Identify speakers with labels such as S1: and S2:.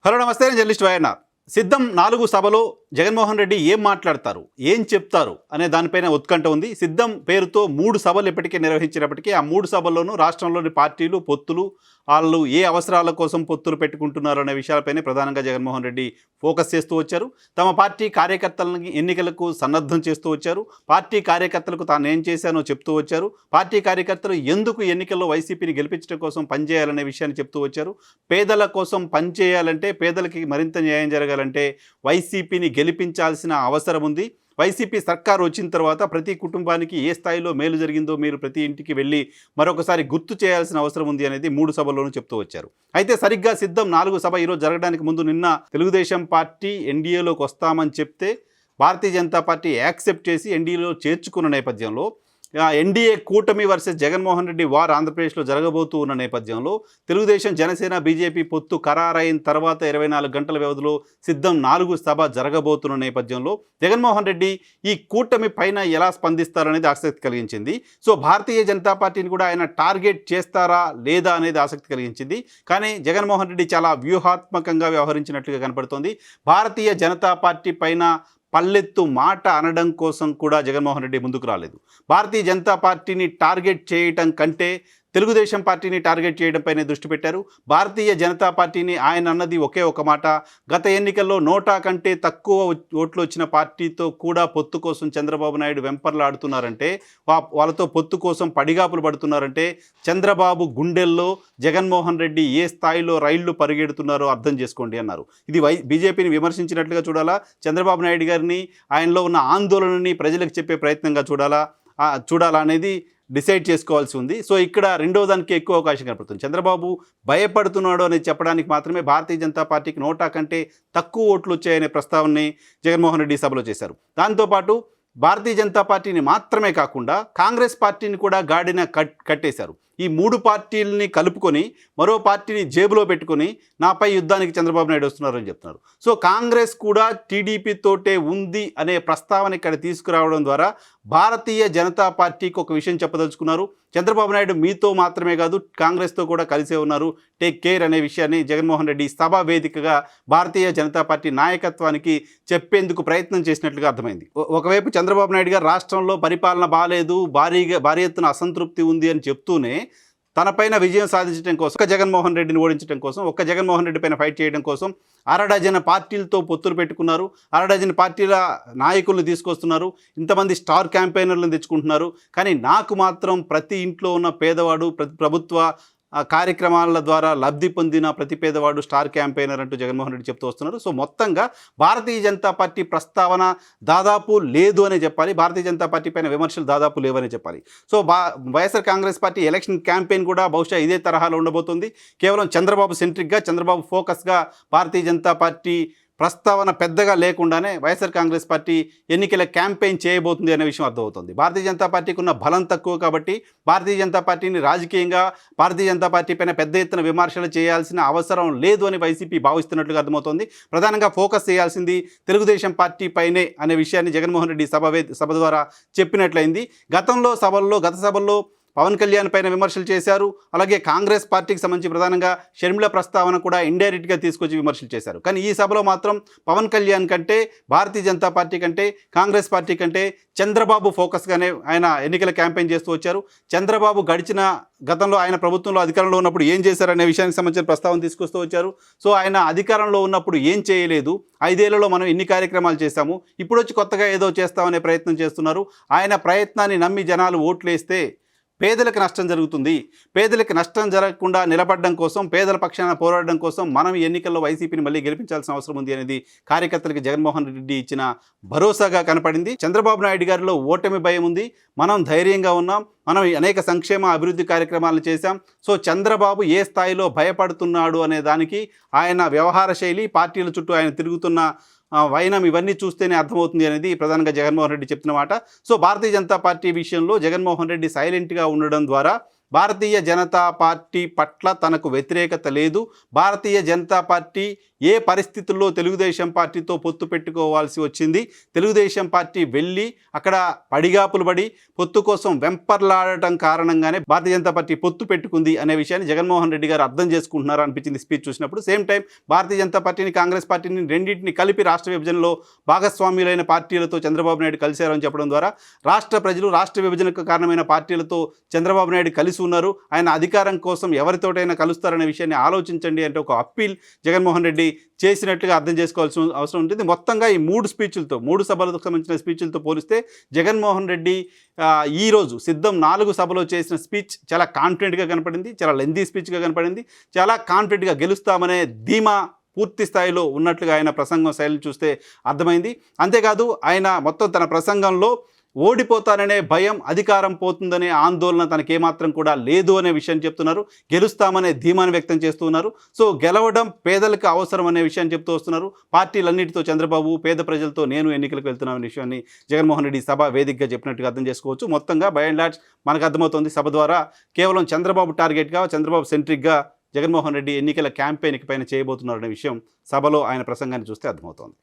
S1: Hello నమస్తే, నేను journalist YNR. సిద్ధం 4 సభలో జగన్మోహన్ రెడ్డి ఏం మాట్లాడతారు, ఏం చెప్తారు అనే దానిపైన ఉత్కంఠ ఉంది. సిద్ధం పేరుతో 3 సభలు ఇప్పటికే నిర్వహించినప్పటికీ ఆ 3 సభల్లోనూ రాష్ట్రంలోని పార్టీలు పొత్తులు, వాళ్ళు ఏ అవసరాల కోసం పొత్తులు పెట్టుకుంటున్నారు అనే విషయాలపైనే ప్రధానంగా జగన్మోహన్ రెడ్డి ఫోకస్ చేస్తూ వచ్చారు. తమ పార్టీ కార్యకర్తలని ఎన్నికలకు సన్నద్ధం చేస్తూ వచ్చారు. పార్టీ కార్యకర్తలకు తాను ఏం చేశానో చెప్తూ వచ్చారు. పార్టీ కార్యకర్తలు ఎందుకు ఎన్నికల్లో వైసీపీని గెలిపించడం కోసం పనిచేయాలనే విషయాన్ని చెప్తూ వచ్చారు. పేదల కోసం పనిచేయాలంటే, పేదలకి మరింత న్యాయం జరగాలంటే వైసీపీని గెలిపించాల్సిన అవసరం ఉంది. వైసీపీ సర్కారు వచ్చిన తర్వాత ప్రతి కుటుంబానికి ఏ స్థాయిలో మేలు జరిగిందో మీరు ప్రతి ఇంటికి వెళ్ళి మరొకసారి గుర్తు చేయాల్సిన అవసరం ఉంది అనేది 3 సభల్లోనూ చెప్తూ వచ్చారు. అయితే సరిగ్గా సిద్ధం 4 సభ ఈరోజు జరగడానికి ముందు నిన్న తెలుగుదేశం పార్టీ ఎన్డీఏలోకి వస్తామని చెప్తే భారతీయ జనతా పార్టీ యాక్సెప్ట్ చేసి ఎన్డీఏలో చేర్చుకున్న నేపథ్యంలో ఎన్డీఏ కూటమి వర్సెస్ జగన్మోహన్ రెడ్డి వార్ ఆంధ్రప్రదేశ్లో జరగబోతూ ఉన్న నేపథ్యంలో తెలుగుదేశం, జనసేన, బీజేపీ పొత్తు ఖరారైన తర్వాత 24 గంటల వ్యవధిలో సిద్ధం 4 సభ జరగబోతున్న నేపథ్యంలో జగన్మోహన్ రెడ్డి ఈ కూటమి పైన ఎలా స్పందిస్తారనేది ఆసక్తి కలిగించింది. సో భారతీయ జనతా పార్టీని కూడా ఆయన టార్గెట్ చేస్తారా లేదా అనేది ఆసక్తి కలిగించింది. కానీ జగన్మోహన్ రెడ్డి చాలా వ్యూహాత్మకంగా వ్యవహరించినట్లుగా కనపడుతోంది. భారతీయ జనతా పార్టీ పైన పల్లెత్తు మాట అనడం కోసం కూడా జగన్మోహన్ రెడ్డి ముందుకు రాలేదు. భారతీయ జనతా పార్టీని టార్గెట్ చేయటం కంటే తెలుగుదేశం పార్టీని టార్గెట్ చేయడంపైనే దృష్టి పెట్టారు. భారతీయ జనతా పార్టీని ఆయన అన్నది ఒకే ఒక మాట, గత ఎన్నికల్లో 100 కంటే తక్కువ ఓట్లు వచ్చిన పార్టీతో కూడా పొత్తు కోసం చంద్రబాబు నాయుడు వెంపర్లాడుతున్నారంటే, వాళ్ళతో పొత్తు కోసం పడిగాపులు పడుతున్నారంటే చంద్రబాబు గుండెల్లో జగన్మోహన్ రెడ్డి ఏ స్థాయిలో రైళ్లు పరిగెడుతున్నారో అర్థం చేసుకోండి అన్నారు. ఇది బీజేపీని విమర్శించినట్లుగా చూడాలా, చంద్రబాబు నాయుడు గారిని, ఆయనలో ఉన్న ఆందోళనని ప్రజలకు చెప్పే ప్రయత్నంగా చూడాలా అనేది డిసైడ్ చేసుకోవాల్సి ఉంది. సో ఇక్కడ రెండో దానికి ఎక్కువ అవకాశం కనపడుతుంది. చంద్రబాబు భయపడుతున్నాడు అనేది చెప్పడానికి మాత్రమే భారతీయ జనతా పార్టీకి 100 కంటే తక్కువ ఓట్లు వచ్చాయనే ప్రస్తావనని జగన్మోహన్ రెడ్డి సభలో చేశారు. దాంతోపాటు భారతీయ జనతా పార్టీని మాత్రమే కాకుండా కాంగ్రెస్ పార్టీని కూడా గాడిన కట్టేశారు. ఈ 3 పార్టీలని కలుపుకొని మరో పార్టీని జేబులో పెట్టుకొని నాపై యుద్ధానికి చంద్రబాబు నాయుడు వస్తున్నారని చెప్తున్నారు. సో కాంగ్రెస్ కూడా టీడీపీ తోటే ఉంది అనే ప్రస్తావన ఇక్కడ తీసుకురావడం ద్వారా భారతీయ జనతా పార్టీకి ఒక విషయం చెప్పదలుచుకున్నారు. చంద్రబాబు నాయుడు మీతో మాత్రమే కాదు, కాంగ్రెస్తో కూడా కలిసే ఉన్నారు, టేక్ కేర్ అనే విషయాన్ని జగన్మోహన్ రెడ్డి సభా వేదికగా భారతీయ జనతా పార్టీ నాయకత్వానికి చెప్పేందుకు ప్రయత్నం చేసినట్లుగా అర్థమైంది. ఒకవైపు చంద్రబాబు నాయుడు గారు రాష్ట్రంలో పరిపాలన బాగాలేదు, భారీ ఎత్తున అసంతృప్తి ఉంది అని చెప్తూనే తనపైన విజయం సాధించడం కోసం, ఒక్క జగన్మోహన్ రెడ్డిని ఓడించడం కోసం, ఒక్క జగన్మోహన్ రెడ్డి పైన ఫైట్ చేయడం కోసం అరడజన పార్టీలతో పొత్తులు పెట్టుకున్నారు, అరడజన పార్టీల నాయకులను తీసుకొస్తున్నారు, ఇంతమంది స్టార్ క్యాంపెయినర్లను తెచ్చుకుంటున్నారు. కానీ నాకు మాత్రం ప్రతి ఇంట్లో ఉన్న పేదవాడు, ప్రతి ప్రభుత్వ కార్యక్రమాల ద్వారా లబ్ధి పొందిన ప్రతి పేదవాడు స్టార్ క్యాంపెయినర్ అంటూ జగన్మోహన్ రెడ్డి చెప్తూ వస్తున్నారు. సో మొత్తంగా భారతీయ జనతా పార్టీ ప్రస్తావన దాదాపు లేదు అనే చెప్పాలి, భారతీయ జనతా పార్టీ పైన విమర్శలు దాదాపు లేవనే చెప్పాలి. So YSR Congress party election campaign కూడా బహుశా ఇదే తరహాలో ఉండబోతుంది. కేవలం చంద్రబాబు సెంట్రిక్గా, చంద్రబాబు ఫోకస్గా భారతీయ జనతా పార్టీ ప్రస్తావన పెద్దగా లేకుండానే వైఎస్ఆర్ కాంగ్రెస్ పార్టీ ఎన్నికల క్యాంపెయిన్ చేయబోతుంది అనే విషయం అర్థమవుతుంది. భారతీయ జనతా పార్టీకి ఉన్న బలం తక్కువ కాబట్టి భారతీయ జనతా పార్టీని రాజకీయంగా భారతీయ జనతా పార్టీ పైన పెద్ద ఎత్తున విమర్శలు చేయాల్సిన అవసరం లేదు అని వైసీపీ భావిస్తున్నట్లుగా అర్థమవుతుంది. ప్రధానంగా ఫోకస్ చేయాల్సింది తెలుగుదేశం పార్టీ పైనే అనే విషయాన్ని జగన్మోహన్ రెడ్డి సభ ద్వారా చెప్పినట్లయింది. గత సభల్లో పవన్ కళ్యాణ్ పైన విమర్శలు చేశారు. అలాగే కాంగ్రెస్ పార్టీకి సంబంధించి ప్రధానంగా షర్మిల ప్రస్తావన కూడా ఇండైరెక్ట్గా తీసుకొచ్చి విమర్శలు చేశారు. కానీ ఈ సభలో మాత్రం పవన్ కళ్యాణ్ కంటే, భారతీయ జనతా పార్టీ కంటే, కాంగ్రెస్ పార్టీ కంటే చంద్రబాబు ఫోకస్గానే ఆయన ఎన్నికల క్యాంపెయిన్ చేస్తూ వచ్చారు. చంద్రబాబు గతంలో ఆయన ప్రభుత్వంలో అధికారంలో ఉన్నప్పుడు ఏం చేశారనే విషయానికి సంబంధించిన ప్రస్తావన తీసుకొస్తూ వచ్చారు. సో ఆయన అధికారంలో ఉన్నప్పుడు ఏం చేయలేదు, 5 ఏళ్లలో మనం ఇన్ని కార్యక్రమాలు చేశాము, ఇప్పుడు వచ్చి కొత్తగా ఏదో చేస్తామనే ప్రయత్నం చేస్తున్నారు. ఆయన ప్రయత్నాన్ని నమ్మి జనాలు ఓట్లేస్తే పేదలకు నష్టం జరుగుతుంది. పేదలకు నష్టం జరగకుండా నిలబడడం కోసం, పేదల పక్షాన పోరాడడం కోసం మనం ఎన్నికల్లో వైసీపీని మళ్ళీ గెలిపించాల్సిన అవసరం ఉంది అనేది కార్యకర్తలకు జగన్మోహన్ రెడ్డి ఇచ్చిన భరోసాగా కనపడింది. చంద్రబాబు నాయుడు గారిలో ఓటమి భయం ఉంది, మనం ధైర్యంగా ఉన్నాం, మనం అనేక సంక్షేమ అభివృద్ధి కార్యక్రమాలు చేశాం. సో చంద్రబాబు ఏ స్థాయిలో భయపడుతున్నాడు అనే దానికి ఆయన వ్యవహార శైలి, పార్టీల చుట్టూ ఆయన తిరుగుతున్న వైనం ఇవన్నీ చూస్తేనే అర్థమవుతుంది అనేది ప్రధానంగా జగన్మోహన్ రెడ్డి చెప్తున్న మాట. సో భారతీయ జనతా పార్టీ విషయంలో జగన్మోహన్ రెడ్డి సైలెంట్గా ఉండడం ద్వారా భారతీయ జనతా పార్టీ పట్ల తనకు వ్యతిరేకత లేదు, భారతీయ జనతా పార్టీ ఏ పరిస్థితుల్లో తెలుగుదేశం పార్టీతో పొత్తు పెట్టుకోవాల్సి వచ్చింది, తెలుగుదేశం పార్టీ వెళ్ళి అక్కడ పడిగాపులు పడి పొత్తు కోసం వెంపర్లాడటం కారణంగానే భారతీయ జనతా పార్టీ పొత్తు పెట్టుకుంది అనే విషయాన్ని జగన్మోహన్ రెడ్డి గారు అర్థం చేసుకుంటున్నారు అనిపించింది స్పీచ్ చూసినప్పుడు. సేమ్ టైం భారతీయ జనతా పార్టీని, కాంగ్రెస్ పార్టీని రెండింటిని కలిపి రాష్ట్ర విభజనలో భాగస్వామ్యులైన పార్టీలతో చంద్రబాబు నాయుడు కలిశారని చెప్పడం ద్వారా రాష్ట్ర ప్రజలు రాష్ట్ర విభజనకు కారణమైన పార్టీలతో చంద్రబాబు నాయుడు కలిసి ఉన్నారు, ఆయన అధికారం కోసం ఎవరితోటైనా కలుస్తారనే విషయాన్ని ఆలోచించండి అంటే ఒక అప్పీల్ జగన్మోహన్ రెడ్డి చేసినట్లుగా అర్థం చేసుకోవాల్సిన అవసరం ఉంటుంది. మొత్తంగా ఈ మూడు సభలకు సంబంధించిన స్పీచ్లతో పోలిస్తే జగన్మోహన్ రెడ్డి ఈరోజు సిద్ధం 4 సభలో చేసిన స్పీచ్ చాలా కాన్ఫిడెంట్గా కనపడింది, చాలా లెంతీ స్పీచ్గా కనపడింది, చాలా కాన్ఫిడెంట్గా గెలుస్తామనే ధీమా పూర్తి స్థాయిలో ఉన్నట్లుగా ఆయన ప్రసంగం శైలిని చూస్తే అర్థమైంది. అంతేకాదు ఆయన మొత్తం తన ప్రసంగంలో ఓడిపోతాననే భయం, అధికారం పోతుందనే ఆందోళన తనకేమాత్రం కూడా లేదు అనే విషయం చెప్తున్నారు, గెలుస్తామనే ధీమాను వ్యక్తం చేస్తూ ఉన్నారు. సో గెలవడం పేదలకు అవసరం అనే విషయాన్ని చెప్తూ వస్తున్నారు. పార్టీలన్నిటితో చంద్రబాబు పేద ప్రజలతో నేను ఎన్నికలకు వెళ్తున్నాను అనే విషయాన్ని జగన్మోహన్ రెడ్డి సభ వేదికగా చెప్పినట్టుగా అర్థం చేసుకోవచ్చు. మొత్తంగా బై అండ్ లార్జ్ మనకు అర్థమవుతుంది సభ ద్వారా కేవలం చంద్రబాబు టార్గెట్గా, చంద్రబాబు సెంట్రిక్గా జగన్మోహన్ రెడ్డి ఎన్నికల క్యాంపెయిన్ పైన చేయబోతున్నారు అనే విషయం సభలో ఆయన ప్రసంగాన్ని చూస్తే అర్థమవుతోంది.